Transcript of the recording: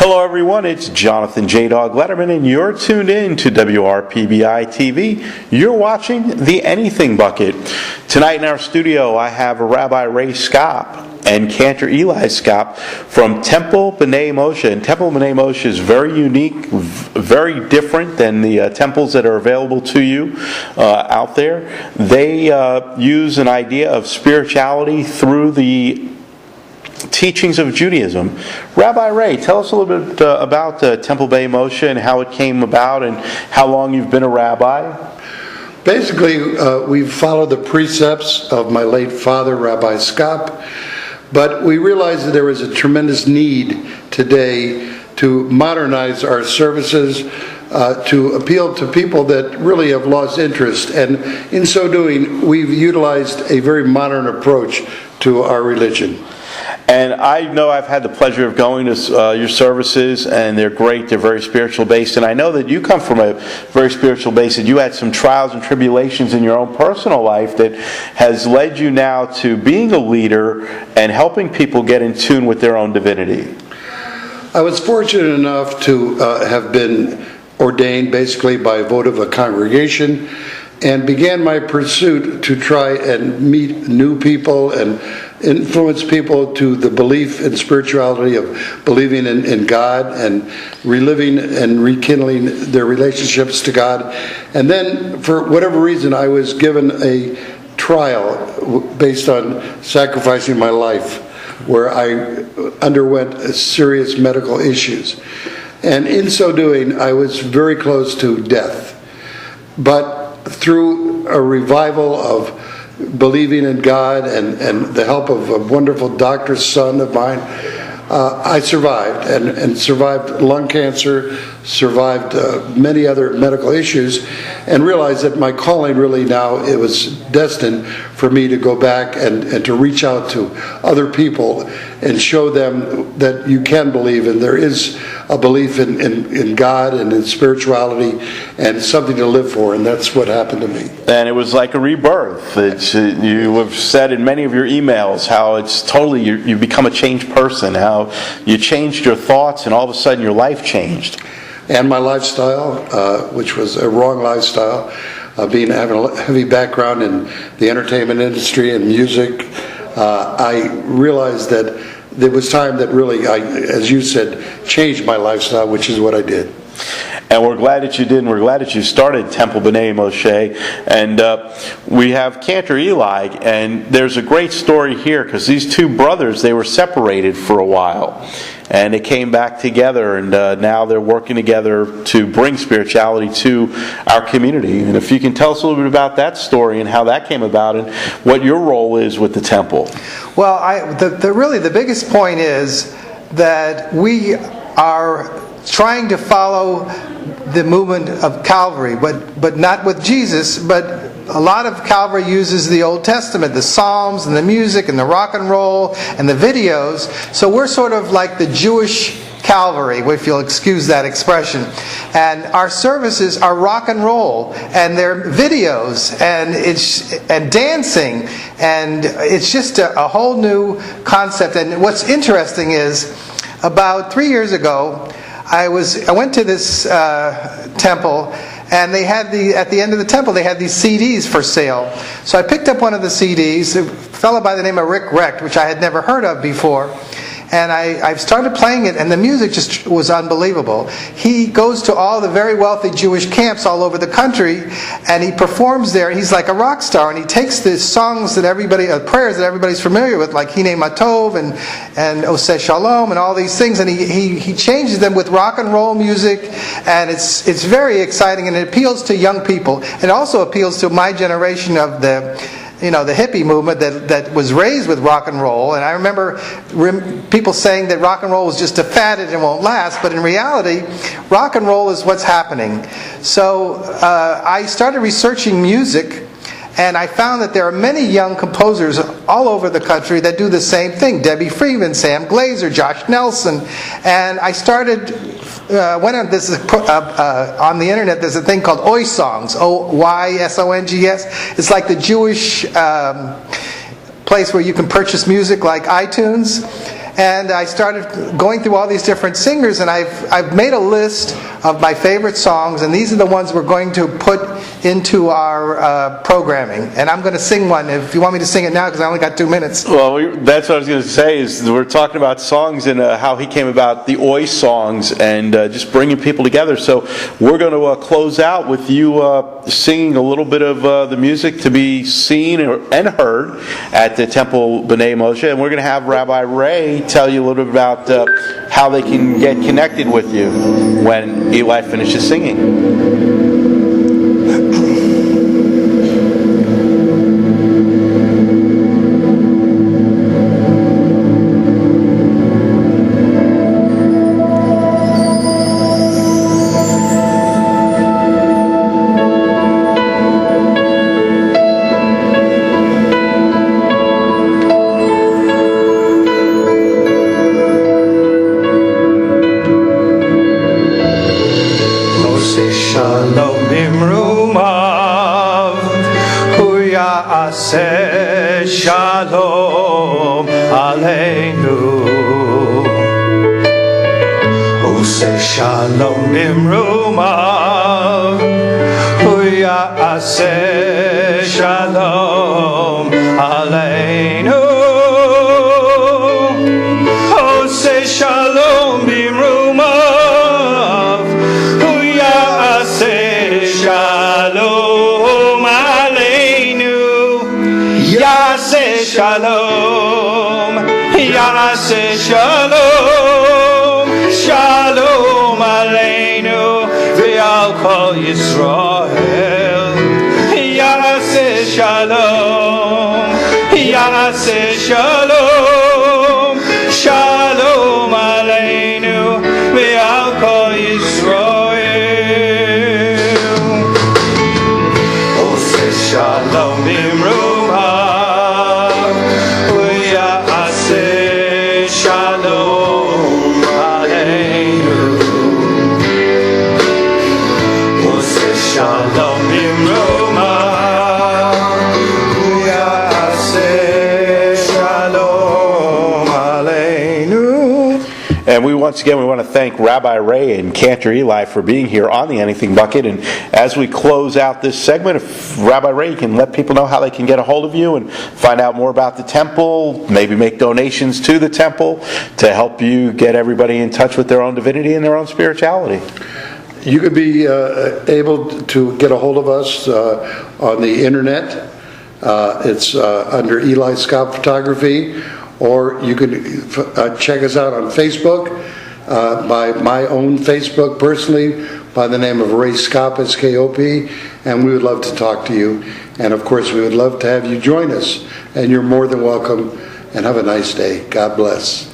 Hello everyone, it's Jonathan J. Dog Letterman and you're tuned in to WRPBI TV. You're watching The Anything Bucket. Tonight in our studio I have Rabbi Ray Skop and Cantor Eli Skop from Temple B'nai Moshe. And Temple B'nai Moshe is very unique, very different than the temples that are available to you out there. They use an idea of spirituality through the teachings of Judaism. Rabbi Ray, tell us a little bit about Temple B'nai Moshe and how it came about and how long you've been a rabbi. Basically, we've followed the precepts of my late father, Rabbi Skop, but we realized that there was a tremendous need today to modernize our services, to appeal to people that really have lost interest. And in so doing, we've utilized a very modern approach to our religion. And I know I've had the pleasure of going to your services, and they're great. They're very spiritual based. And I know that you come from a very spiritual base, and you had some trials and tribulations in your own personal life that has led you now to being a leader and helping people get in tune with their own divinity. I was fortunate enough to have been ordained basically by vote of a congregation, and began my pursuit to try and meet new people and influence people to the belief and spirituality of believing in God and reliving and rekindling their relationships to God. And then, for whatever reason, I was given a trial based on sacrificing my life, where I underwent serious medical issues. And in so doing, I was very close to death. But through a revival of believing in God and the help of a wonderful doctor's son of mine, I survived and survived lung cancer, survived many other medical issues, and realized that my calling really now, it was destined for me to go back and to reach out to other people and show them that you can believe, and there is a belief in God and in spirituality and something to live for, and that's what happened to me. And it was like a rebirth. You have said in many of your emails how it's totally, you become a changed person, how you changed your thoughts and all of a sudden your life changed. And my lifestyle, which was a wrong lifestyle, having a heavy background in the entertainment industry and music, I realized that there was time that really, as you said, changed my lifestyle, which is what I did. And we're glad that you did, and we're glad that you started Temple B'nai Moshe. And we have Cantor Eli, and there's a great story here, because these two brothers, they were separated for a while. And they came back together, and now they're working together to bring spirituality to our community. And if you can tell us a little bit about that story and how that came about and what your role is with the temple. Well, really the biggest point is that we are trying to follow the movement of Calvary, but not with Jesus, but a lot of Calvary uses the Old Testament, the Psalms and the music and the rock and roll and the videos. So we're sort of like the Jewish Calvary, if you'll excuse that expression. And our services are rock and roll, and they're videos, and dancing, and it's just a whole new concept. And what's interesting is, about 3 years ago, I went to this temple, and they had at the end of the temple they had these CDs for sale. So I picked up one of the CDs, a fellow by the name of Rick Recht, which I had never heard of before. And I started playing it, and the music just was unbelievable. He goes to all the very wealthy Jewish camps all over the country, and he performs there. He's like a rock star, and he takes the songs that prayers that everybody's familiar with, like Hinei Matov and Oseh Shalom and all these things, and he changes them with rock and roll music, and it's very exciting, and it appeals to young people. It also appeals to my generation of the hippie movement that was raised with rock and roll. And I remember people saying that rock and roll was just a fad and it won't last, but in reality, rock and roll is what's happening. So I started researching music, and I found that there are many young composers all over the country that do the same thing. Debbie Freeman, Sam Glazer, Josh Nelson. And I started on the internet, there's a thing called Oysongs, Oysongs. It's like the Jewish place where you can purchase music like iTunes. and I started going through all these different singers, and I've made a list of my favorite songs, and these are the ones we're going to put into our programming. And I'm going to sing one if you want me to sing it now, because I only got 2 minutes. Well, that's what I was going to say, is we're talking about songs and how he came about the Oi songs and just bringing people together. So we're going to close out with you singing a little bit of the music to be seen and heard at the Temple B'nai Moshe. And we're going to have Rabbi Ray tell you a little bit about how they can get connected with you when Eli finishes singing. Shalom bimrumav, hu ya'aseh shalom aleinu. Hu shalom bimrumav, hu ya'aseh shalom aleinu. Hu shalom bimrumav, Shalom Aleinu, Yaseh Shalom, Yaseh Shalom, Shalom Aleinu, Ve'al Kol Yisrael, Yaseh Shalom, Yaseh Shalom, Shalom Aleinu, Ve'al Kol Yisrael. Shalom bimrumav, hu ya'aseh shalom aleinu. Hu shalom bimrumav, hu ya'aseh shalom aleinu. And once again, we want to thank Rabbi Ray and Cantor Eli for being here on the Anything Bucket. And as we close out this segment, if Rabbi Ray, you can let people know how they can get a hold of you and find out more about the temple, maybe make donations to the temple to help you get everybody in touch with their own divinity and their own spirituality. You could be able to get a hold of us on the internet. It's under Eli Scott Photography, or you can check us out on Facebook, by my own Facebook personally, by the name of Ray Skop, S-K-O-P, and we would love to talk to you. And of course, we would love to have you join us, and you're more than welcome, and have a nice day. God bless.